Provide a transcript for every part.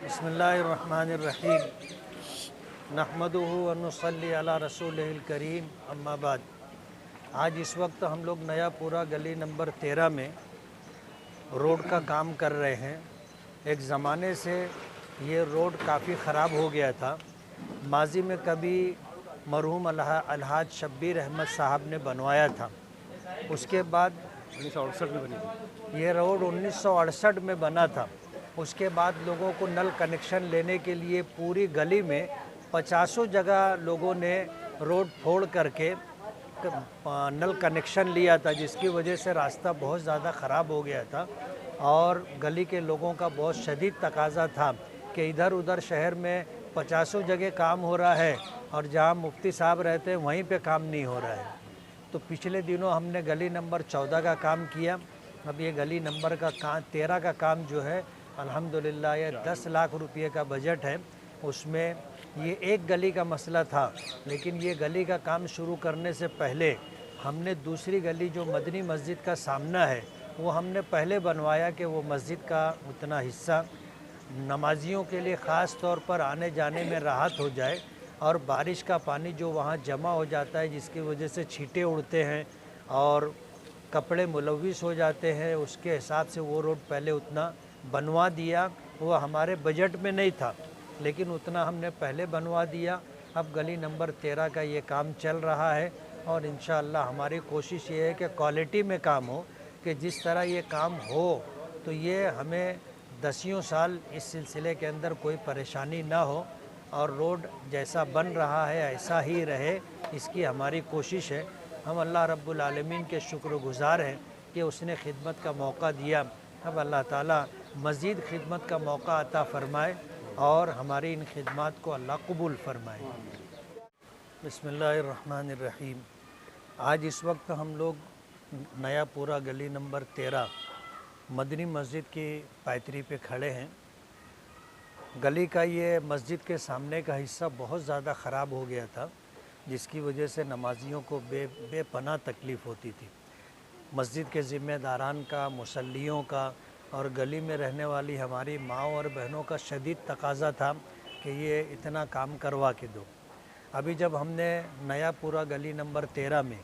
बिस्मिल्लाहिर्रहमानिर्रहीम नहमदुहु व नुसल्ली अला रसूलिहिल करीम अम्मा बाद। आज इस वक्त हम लोग नयापुरा गली नंबर 13 में रोड का काम कर रहे हैं। एक ज़माने से ये रोड काफ़ी ख़राब हो गया था। माजी में कभी मरहूम अलहाज शब्बीर अहमद साहब ने बनवाया था। उसके बाद 1968 में बनी थी। ये रोड 1968 में बना था। उसके बाद लोगों को नल कनेक्शन लेने के लिए पूरी गली में 50 जगह लोगों ने रोड फोड़ करके नल कनेक्शन लिया था, जिसकी वजह से रास्ता बहुत ज़्यादा ख़राब हो गया था और गली के लोगों का बहुत शदीद तकाज़ा था कि इधर उधर शहर में 50 जगह काम हो रहा है और जहाँ मुफ्ती साहब रहते हैं वहीं पे काम नहीं हो रहा है। तो पिछले दिनों हमने गली नंबर 14 का काम किया। अब ये गली नंबर का 13 का काम जो है अल्हम्दुलिल्लाह ये 10 लाख रुपये का बजट है। उसमें ये एक गली का मसला था, लेकिन ये गली का काम शुरू करने से पहले हमने दूसरी गली जो मदनी मस्जिद का सामना है वो हमने पहले बनवाया कि वो मस्जिद का उतना हिस्सा नमाजियों के लिए ख़ास तौर पर आने जाने में राहत हो जाए और बारिश का पानी जो वहाँ जमा हो जाता है जिसकी वजह से छींटे उड़ते हैं और कपड़े मुलविस हो जाते हैं, उसके हिसाब से वो रोड पहले उतना बनवा दिया। वो हमारे बजट में नहीं था, लेकिन उतना हमने पहले बनवा दिया। अब गली नंबर 13 का ये काम चल रहा है और इंशाअल्लाह हमारी कोशिश ये है कि क्वालिटी में काम हो, कि जिस तरह ये काम हो तो ये हमें दसियों साल इस सिलसिले के अंदर कोई परेशानी ना हो और रोड जैसा बन रहा है ऐसा ही रहे, इसकी हमारी कोशिश है। हम अल्लाह रब्बुल आलमीन के शुक्रगुज़ार हैं कि उसने खिदमत का मौका दिया। अब अल्लाह ताला मज़ीद खिदमत का मौका अता फ़रमाए और हमारी इन खिदमत को अल्लाह कबूल फ़रमाए। बिस्मिल्लाहिर्रहमानिर्रहीम। आज इस वक्त हम लोग नयापुरा गली नंबर 13 मदनी मस्जिद की पायतरी पे खड़े हैं। गली का ये मस्जिद के सामने का हिस्सा बहुत ज़्यादा ख़राब हो गया था, जिसकी वजह से नमाजियों को बेपनाह तकलीफ़ होती थी। मस्जिद के ज़िम्मेदारान का, मुसल्लियों का और गली में रहने वाली हमारी माँओं और बहनों का शदीद तकाज़ा था कि ये इतना काम करवा के दो। अभी जब हमने नयापुरा गली नंबर 13 में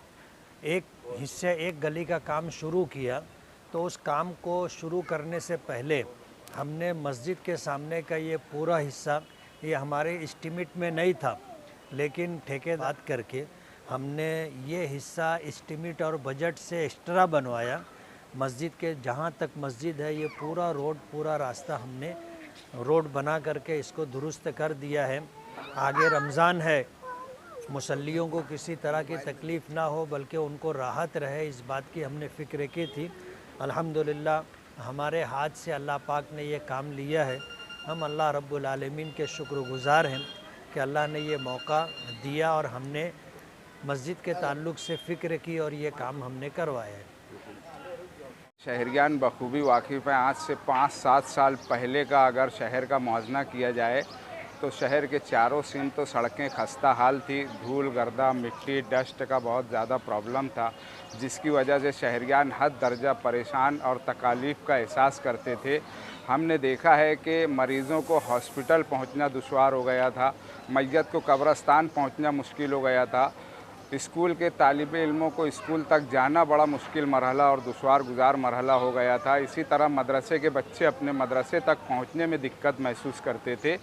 एक गली का काम शुरू किया तो उस काम को शुरू करने से पहले हमने मस्जिद के सामने का ये पूरा हिस्सा, ये हमारे एस्टीमेट में नहीं था, लेकिन ठेकेदार करके हमने ये हिस्सा एस्टीमेट और बजट से एक्स्ट्रा बनवाया। मस्जिद के जहाँ तक मस्जिद है ये पूरा रोड, पूरा रास्ता हमने रोड बना करके इसको दुरुस्त कर दिया है। आगे रमज़ान है, मुसल्लियों को किसी तरह की तकलीफ़ ना हो बल्कि उनको राहत रहे, इस बात की हमने फ़िक्र की थी। अल्हम्दुलिल्लाह हमारे हाथ से अल्लाह पाक ने ये काम लिया है। हम अल्लाह रब्बुल आलमीन के शुक्रगुज़ार हैं कि अल्लाह ने ये मौका दिया और हमने मस्जिद के ताल्लुक़ से फ़िक्र की और ये काम हमने करवाया है। शहरियान बखूबी वाकिफ़ हैं। आज से 5-7 साल पहले का अगर शहर का मुआवजा किया जाए तो शहर के चारों सीन तो सड़कें खस्ता हाल थी। धूल, गर्दा, मिट्टी, डस्ट का बहुत ज़्यादा प्रॉब्लम था, जिसकी वजह से शहरियान हद दर्जा परेशान और तकालीफ़ का एहसास करते थे। हमने देखा है कि मरीज़ों को हॉस्पिटल पहुंचना दुश्वार हो गया था, मैयत को कब्रस्तान पहुंचना मुश्किल हो गया था, स्कूल के तालिब इल्मों को स्कूल तक जाना बड़ा मुश्किल मरहला और दुश्वार गुजार मरहला हो गया था। इसी तरह मदरसे के बच्चे अपने मदरसे तक पहुंचने में दिक्कत महसूस करते थे।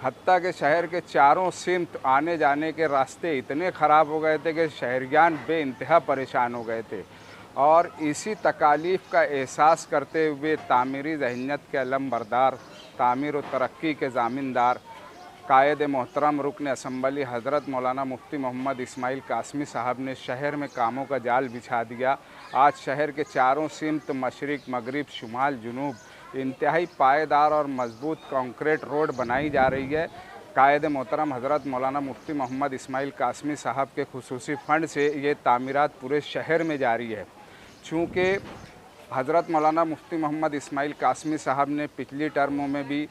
हत्ता के शहर के चारों सिमत आने जाने के रास्ते इतने ख़राब हो गए थे कि शहरियान बेइंतहा परेशान हो गए थे और इसी तकालीफ़ का एहसास करते हुए तामीरी ज़हनियत के अलम बरदार, तामीर व तरक्की के ज़ामिनदार कायद मोहतरम रुकन असम्बली हज़रत मौलाना मुफ्ती मोहम्मद इस्माइल कासमी साहब ने शहर में कामों का जाल बिछा दिया। आज शहर के चारों सिमत मशरिक़, मगरिब, शुमाल, जुनूब इंतहाई पायदार और मजबूत कंक्रीट रोड बनाई जा रही है। कायद मोहतरम हज़रत मौलाना मुफ्ती मोहम्मद इस्माइल कासमी साहब के खुसूसी फ़ंड से ये तामीरात पूरे शहर में जारी है। चूँकि हज़रत मौलाना मुफ्ती मोहम्मद इस्माइल कासमी साहब ने पिछली टर्मों में भी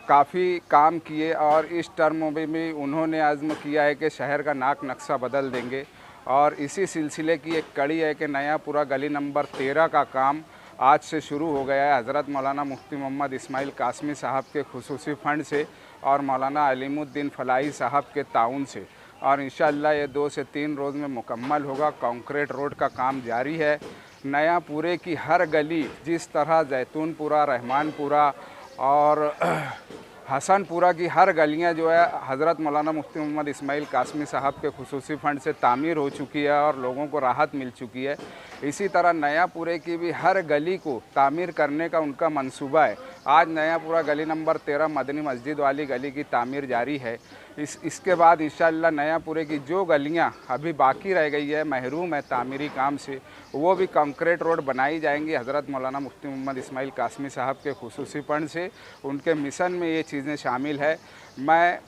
काफ़ी काम किए और इस टर्मों में भी उन्होंने आज़्म किया है कि शहर का नाक नक्शा बदल देंगे और इसी सिलसिले की एक कड़ी है कि नयापुरा गली नंबर 13 का काम आज से शुरू हो गया है हज़रत मौलाना मुफ्ती मोहम्मद इस्माइल कासमी साहब के खुसूसी फ़ंड से और मौलाना अलीमुद्दीन फलाही साहब के ताउन से, और इंशाअल्लाह ये 2 से 3 रोज़ में मुकम्मल होगा। कंक्रीट रोड का काम जारी है। नयापुरे की हर गली, जिस तरह जैतूनपुरा, रहमानपुरा और हसनपुरा की हर गलियां जो है हज़रत मौलाना मुफ्ती मोहम्मद इस्माइल कासमी साहब के खुसूसी फ़ंड से तामीर हो चुकी है और लोगों को राहत मिल चुकी है। इसी तरह नयापुरे की भी हर गली को तामीर करने का उनका मंसूबा है। आज नयापुरा गली नंबर 13 मदनी मस्जिद वाली गली की तामीर जारी है। इसके बाद इंशाअल्लाह नयापुरे की जो गलियां अभी बाकी रह गई है, महरूम है तामीरी काम से, वो भी कंक्रीट रोड बनाई जाएंगी हज़रत मौलाना मुफ्ती मोहम्मद इस्माइल कासमी साहब के खुसूसी फ़ंड से। उनके मिशन में ये चीज़ें शामिल है। मैं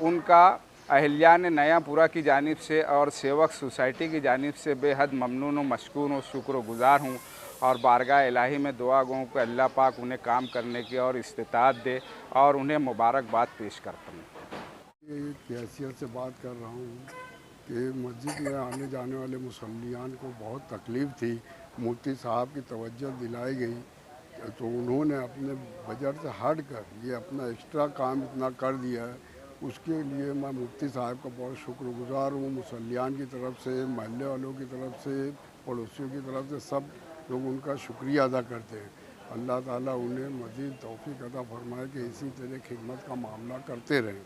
उनका अहलियान नयापुरा की जानिब से और सेवक सोसाइटी की जानिब से बेहद ममनून व मशकूर व शुक्रगुज़ार हूँ और बारगाह इलाही में दुआ गो कि अल्लाह पाक उन्हें काम करने की और इस्तिताअत दे और उन्हें मुबारकबाद पेश करता हूँ। एक हैसियत से बात कर रहा हूँ कि मस्जिद में आने जाने वाले मुसल्लियान को बहुत तकलीफ़ थी। मुफ्ती साहब की तवज्जो दिलाई गई तो उन्होंने अपने बजट से हट कर ये अपना एक्स्ट्रा काम इतना कर दिया है। उसके लिए मैं मुफ्ती साहब का बहुत शुक्रगुज़ार हूँ। मुसल्लियान की तरफ से, महल्ले वालों की तरफ से, पड़ोसियों की तरफ से सब लोग उनका शुक्रिया अदा करते हैं। अल्लाह ताला उन्हें मज़ीद तौफ़ीक़ अता फ़रमाए कि इसी तरह खिदमत का मामला करते रहें।